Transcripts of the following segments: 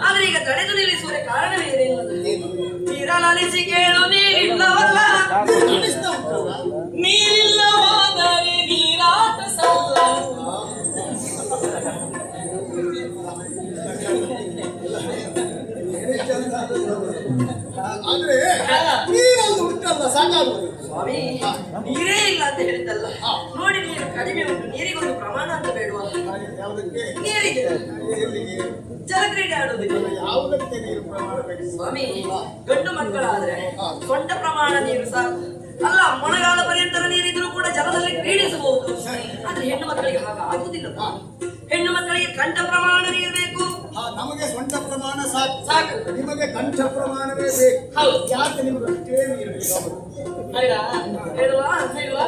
ಆದ್ರೆ ಈಗ ತಡೆದು ನಿಲ್ಲಿಸುವ ಕಾರಣವೇನಿಲ್ಲ. ನೀರಲಿಸಿ ಕೇಳು ನೀರಿಲ್ಲವಲ್ಲ, ನೀರಿಲ್ಲವಾದರೆ ನೀರಾಟ ಸಲ್ಲ. ಆದ್ರೆ ನೀರೊಂದು ಉಂಟಲ್ಲ ಸಾಕಾಗುವುದು ಸ್ವಾಮಿ. ನೀರೇ ಇಲ್ಲ ಅಂತ ಹೇಳಿದ್ದಲ್ಲ, ನೋಡಿ ನೀರು ಕಡಿಮೆ ಉಂಟು, ನೀರಿಗೊಂದು ಪ್ರಮಾಣ ಅಂತ ಬೇಡುವ. ನೀರಿಗೆ ಜಲಕ್ರೀಡೆ ಆಡುವುದಿಲ್ಲ ಯಾವುದಕ್ಕೆ ನೀರು ಪ್ರಮಾಣ ಬೇಕು ಸ್ವಾಮಿ? ಗಂಡು ಮಕ್ಕಳಾದ್ರೆ ದೊಡ್ಡ ಪ್ರಮಾಣ ನೀರು ಸಾಕು. ಅಲ್ಲ, ಮೊಣಗಾಲ ಪರ್ಯಂತರ ನೀರಿದ್ರು ಕೂಡ ಜಲದಲ್ಲಿ ಕ್ರೀಡಿಸಬಹುದು. ಆದ್ರೆ ಹೆಣ್ಣು ಮಕ್ಕಳಿಗೆ ಹಾಗೆ ಆಗುದಿಲ್ಲ. ಹೆಣ್ಣು ಮಕ್ಕಳಿಗೆ ಕಂಠ ಪ್ರಮಾಣ ನೀರು ಬೇಕು. ನಮಗೆ ಸ್ವಂತ ಪ್ರಮಾಣ ಸಾಕು ಸಾಕು, ನಿಮಗೆ ಕಂಠ ಪ್ರಮಾಣವೇ ಬೇಕು. ಹೌದು. ಯಾಕೆ ನಿಮಗೆ ಅಷ್ಟೇ ನೀರು ಹೇಳುವ ಹೇಳುವ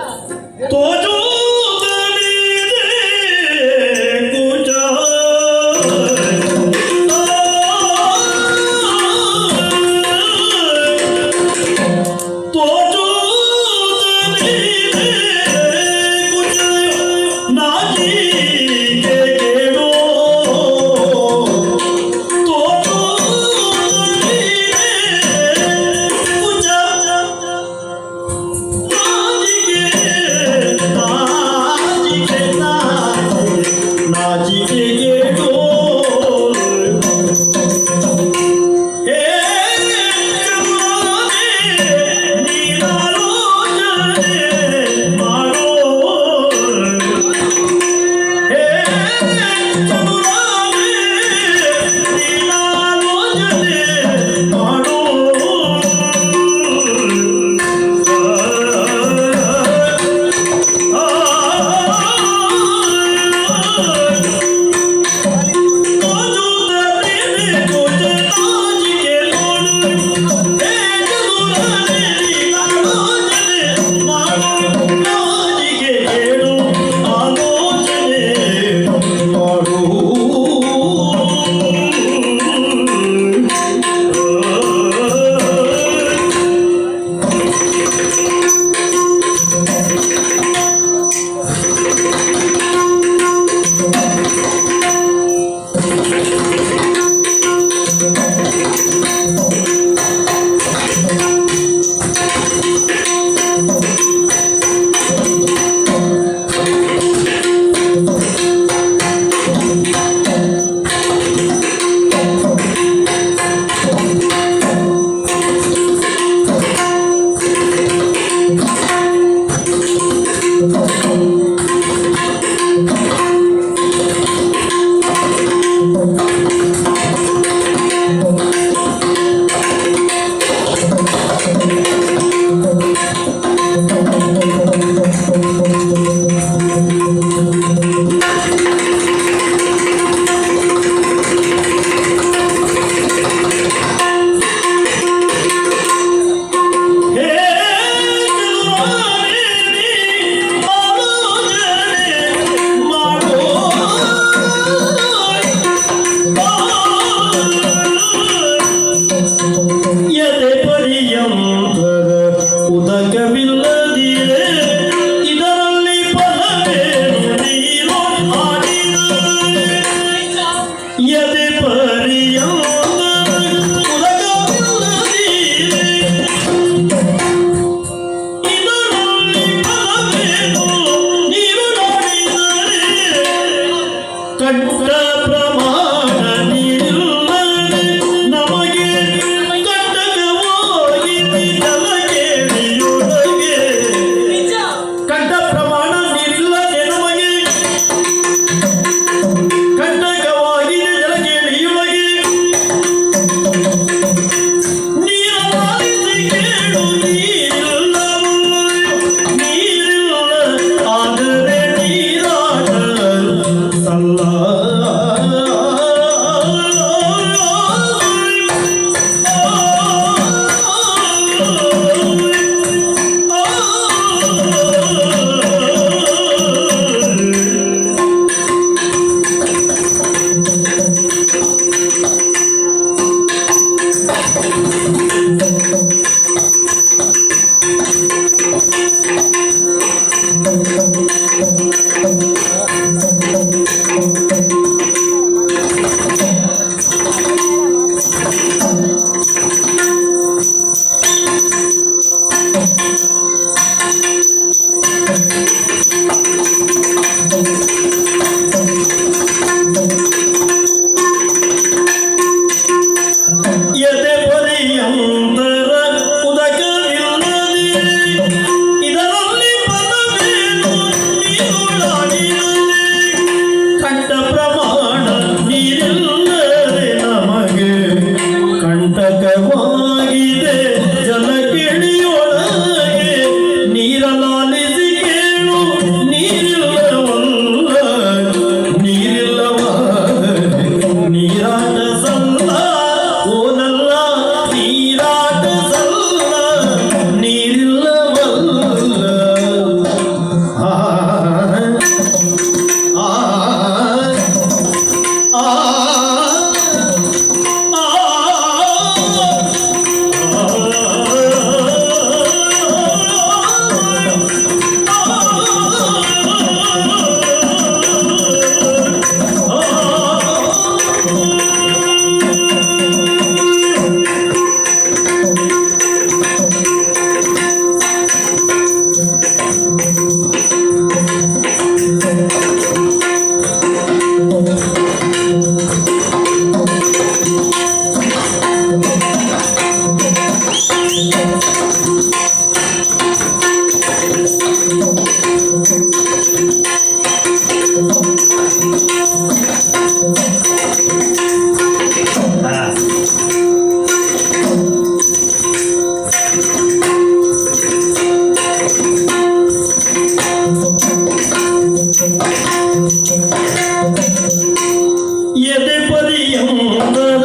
ಎಂದರ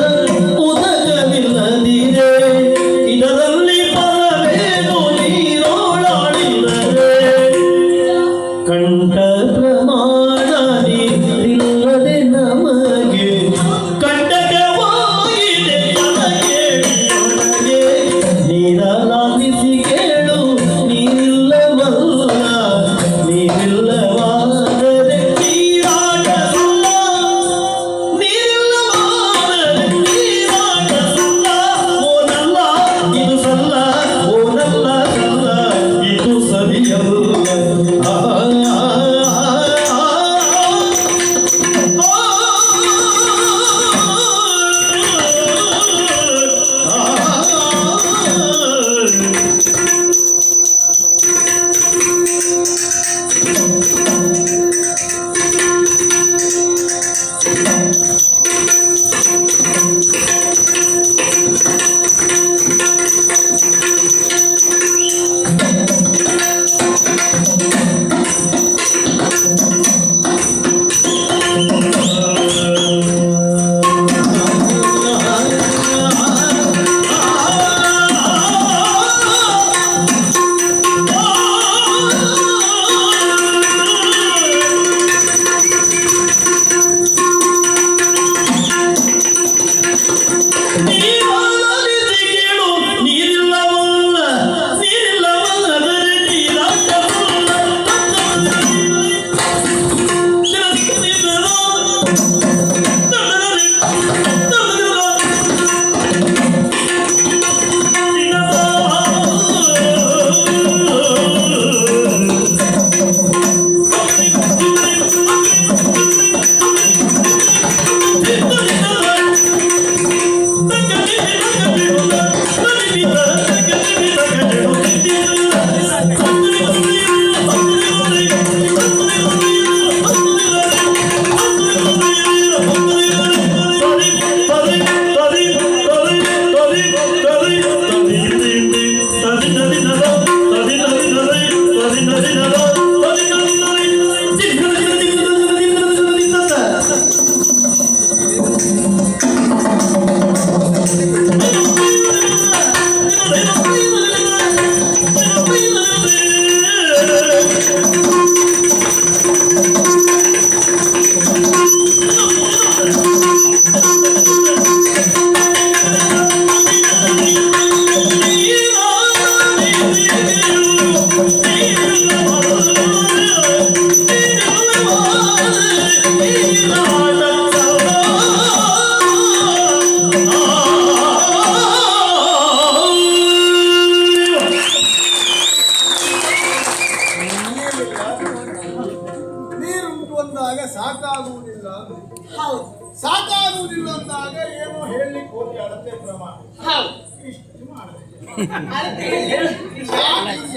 ಉದಕವಿಲ್ಲದಿರೆ ಇದರಲ್ಲಿ ಪರವೇನು ನೀರೋಳಾಡಿದರೆ ಕಂಠ ಪ್ರಮಾಣ ನೀರಿಲ್ಲದೆ ನಮಗೆ ಕಂಟಕವಾಗಿದೆ ನನಗೆ ನೀರಲಾಗಿಸಿ ಕೇಳು ನೀರಿಲ್ಲವಲ್ಲ ನೀರಿಲ್ಲವಾದರೆ ನೀರಾಟ ಸಲ್ಲ ನೀರಿಲ್ಲವಾದರೆ ನೀರಾಟ ಸಲ್ಲ ಓನಲ್ಲ ಇದು ಸಲ್ಲ ಓನಲ್ಲ ಸಲ್ಲ ಇದು ಸರಿಯಲ್ಲ ನೀರುಂಟು ಅಂದಾಗ ಸಾಕಾಗುವುದಿಲ್ಲ ಹೌದು ಸಾಕಾಗುವುದಿಲ್ಲ ಅಂದಾಗ ಏನೋ ಹೇಳಲಿಕ್ಕೆ ಹೋಗಿ ಅಳತೆ ಪ್ರಮಾಣ ಹೌದು ಇಷ್ಟು ಮಾಡಬೇಕು ಅಳತೆ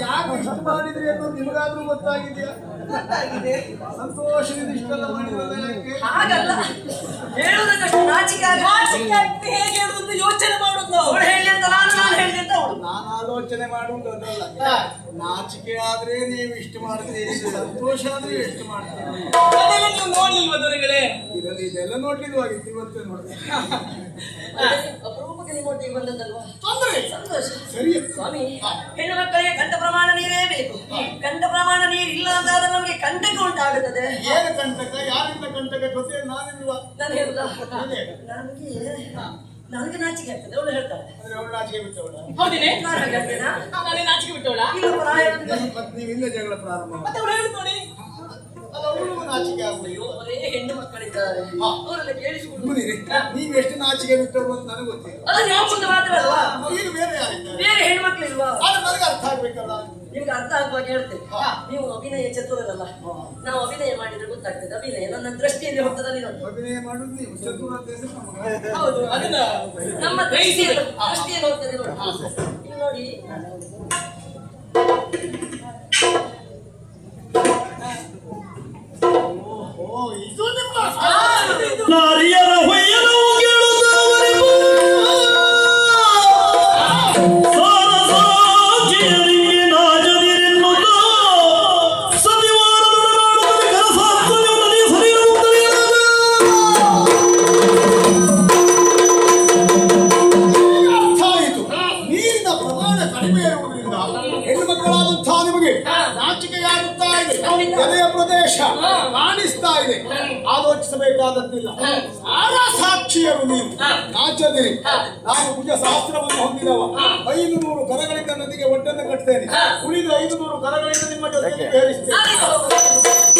ಯಾಕೆ ಇಷ್ಟು ಮಾಡಿದ್ರಿ ಅನ್ನೋದು ನಿಮಗಾದ್ರೂ ಗೊತ್ತಾಗಿದೆಯಾ ಗೊತ್ತಾಗಿದೆ. ಸಂತೋಷದಿಂದ ಇಷ್ಟೆಲ್ಲ ಮಾಡಿದ್ರಲ್ಲ ಯಾಕೆ ಹಾಗಲ್ಲ ಹೇಳುವುದಕ್ಕಷ್ಟು ನಾಚಿಕೆ ಆಗ್ತದೆ. ಹೇಗೆ ಹೇಳುವುದು ಯೋಚನೆ ಮಾಡುದು ಅವಳು ಹೇಳಿ ಅಂತ ನಾನು ಹೇಳಿ ಅಂತ ಅವಳು ನಾನು ಆಲೋಚನೆ ಮಾಡುವುದು ಅದಲ್ಲ ನಾಚಿಕೆ ಆದ್ರೆ ನೀವು ಇಷ್ಟು ಮಾಡ್ತೀರಿ ಸಂತೋಷ ಆದ್ರೆ ಎಷ್ಟು ಮಾಡ್ತೀರಿ ಅದೆಲ್ಲ ನೀವು ನೋಡ್ಲಿಲ್ವ ದೊರೆಗಳೇ? ಇದರಲ್ಲಿ ಇದೆಲ್ಲ ನೋಡ್ಲಿಲ್ವಾಗಿತ್ತು ಇವತ್ತೇ ನೋಡಿದೆ ಅಪರೂಪಕ್ಕೆ ನಿಮ್ಮ ಒಟ್ಟಿಗೆ ಬಂದದ್ದಲ್ವಾ? ತೊಂದರೆ ಸಂತೋಷ. ಸರಿ ಸ್ವಾಮಿ, ಹೆಣ್ಣು ಮಕ್ಕಳಿಗೆ ಕಂಠ ಪ್ರಮಾಣ ನೀರೇ ಬೇಕು. ಕಂಠ ಪ್ರಮಾಣ ನೀರು ಇಲ್ಲ ಅಂತಾದ್ರೆ ನಮಗೆ ಕಂಟಕ ಉಂಟಾಗುತ್ತದೆ. ಏನು ಕಂಟಕ ಯಾರಿಂದ ಕಂಟಕ ಜೊತೆ ನಾನಿಲ್ವಾ ನಾನು ಹೇಳುದಾ? ಅದೇ. ನನಗೆ ನಾಚಿಕೆ ಆಗ್ತದೆ. ಅವಳು ಹೇಳ್ತಾಳೆ ಅಂದ್ರೆ ಅವಳು ನಾಚಿಕೆ ಬಿಟ್ಟವಳ ಹೌದೇನೆ? ನಾನು ಹಾಗೆ ಹೇಳ್ತೇನಾ? ನಾನೇ ನಾಚಿಕೆ ಬಿಟ್ಟವಳ? ಇಲ್ಲಪ್ಪ, ನಾ ಹೇಳುದು ಮತ್ತೆ ನೀವು ಇಲ್ಲ ಜಗಳ ಪ್ರಾರಂಭ ಮಾಡಿ. ಮತ್ತೆ ಅವಳು ಹೇಳುದು ನೋಡಿ. ಅಲ್ಲ ಅವಳಿಗೂ ನಾಚಿಕೆ ಆಗುವುದು ಅಯ್ಯೋ, ಬರೇ ಹೆಣ್ಣು ಮಕ್ಕಳಿದ್ದಾರೆ, ಅವರೆಲ್ಲ ಕೇಳಿಸಿಕೊಂಡು ಸುಮ್ಮನಿರಿ ನೀವು ಎಷ್ಟು ನಾಚಿಕೆ ಬಿಟ್ಟವರು ಅಂತ ನನಗೆ ಗೊತ್ತಿಲ್ಲ ಅಲ್ಲ ನೀವು ಮುಂದೆ ಮಾತ್ರ ಅಲ್ವಾ? ಈಗ ಬೇರೆ ಯಾರಿದ್ದಾರೆ ಬೇರೆ ಹೆಣ್ಣು ಮಕ್ಕಳು ಇಲ್ವಾ? ಆದ್ರೆ ನನಗೆ ಅರ್ಥ ಆಗ್ಬೇಕಲ್ಲ ನಿಮ್ಗೆ ಅರ್ಥ ಆಗುವಾಗ ಹೇಳ್ತೇನೆ. ನೀವು ಅಭಿನಯ ಚತುರರಲ್ಲ. ನಾವು ಅಭಿನಯ ಮಾಡಿದ್ರೆ ಗೊತ್ತಾಗ್ತದೆ. ಅಭಿನಯ ನನ್ನ ದೃಷ್ಟಿಯಲ್ಲಿ ಹೋಗ್ತದ ನೀನು. ಅಭಿನಯ ಮಾಡುದು ನೀವು ಚತುರ ಅಂತ ಹೆಸರು ನಮಗೆ. ಹೌದು, ಅದನ್ನ ನಮ್ಮ ದೃಷ್ಟಿಯಲ್ಲಿ ಹೋಗ್ತದೆ ನೋಡಿ. ಇಲ್ಲಿ ನೋಡಿ, ಓ ಇದು ನಿಮ್ಮ ನಾರಿಯರ ಹೊಯ್ಯಲು ಗೆಳುತ್ತವರಿಗೂ ಸಾರಸಾಚಿಯರಿಗೆ ನಾಜದಿರೆನ್ನುತ್ತ ಸತಿವಾರದ ಮಾಡುತ್ತದೆ ಕರಸಾತ್ಮನೆ ಸರಿಯುತ್ತದೆ. ಹೆಣ್ಣು ಮಕ್ಕಳಾದಂತಹ ನಿಮಗೆ ನಾಚಿಕೆಯಾಗುತ್ತಾ ಇದೆ, ಎದೆಯ ಪ್ರದೇಶ ಕಾಣಿಸ್ತಾ ಇದೆ, ಆಲೋಚಿಸಬೇಕಾದದ್ದಿಲ್ಲ. ಸಾರಾ ಸಾಕ್ಷಿಯರು ನೀವು ನಾಚದಿರಿ. ನಾನು ಭುಜ ಶಾಸ್ತ್ರವನ್ನು ಹೊಂದಿದವ, 500 ಕರಗಳಿಂದ ನದಿಗೆ ಒಡ್ಡನ್ನು ಕಟ್ತೇನೆ, ಉಳಿದ 500 ಕರಗಳಿಂದ ನಿಮ್ಮ ಜೊತೆಗೆ ಹೇರಿಸ್ತೇನೆ.